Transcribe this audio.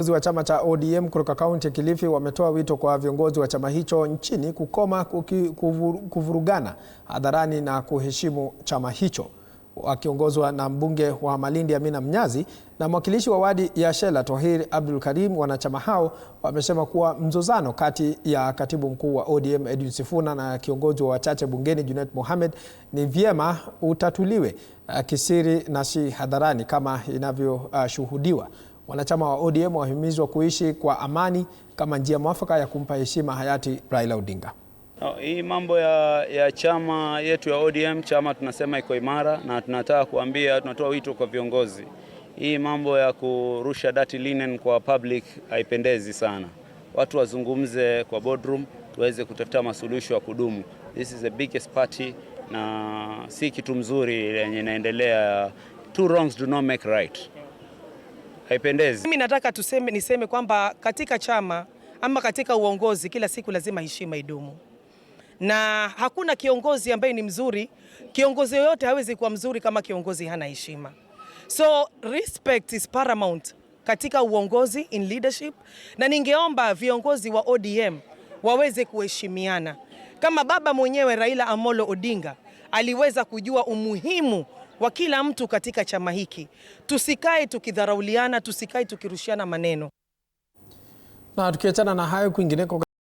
Viongozi wa chama cha ODM kutoka kaunti ya Kilifi wametoa wito kwa viongozi wa chama hicho nchini kukoma kuvurugana hadharani na kuheshimu chama hicho. Wakiongozwa na mbunge wa Malindi Amina Mnyazi na mwakilishi wa wadi ya Shela Tohir Abdul Karim, wanachama hao wamesema kuwa mzozano kati ya katibu mkuu wa ODM Edwin Sifuna na kiongozi wa wachache bungeni Junet Mohamed ni vyema utatuliwe kisiri na si hadharani kama inavyoshuhudiwa. Wanachama wa ODM wahimizwa kuishi kwa amani kama njia mwafaka ya kumpa heshima hayati Raila Odinga. Hii mambo ya chama yetu ya ODM, chama tunasema iko imara, na tunatoa wito kwa viongozi. Hii mambo ya kurusha dirty linen kwa public haipendezi sana. Watu wazungumze kwa boardroom, tuweze kutafuta masuluhisho ya kudumu. This is the biggest party na si kitu mzuri yenye inaendelea. Two wrongs do not make right. Haipendezi. Mimi nataka niseme kwamba katika chama ama katika uongozi kila siku lazima heshima idumu. Na hakuna kiongozi ambaye ni mzuri, kiongozi yoyote hawezi kuwa mzuri kama kiongozi hana heshima. So respect is paramount katika uongozi, in leadership, na ningeomba viongozi wa ODM waweze kuheshimiana. Kama baba mwenyewe Raila Amolo Odinga aliweza kujua umuhimu wa kila mtu katika chama hiki. Tusikae tukidharauliana, tusikae tukirushiana maneno. Na tukiachana na hayo, kwingineko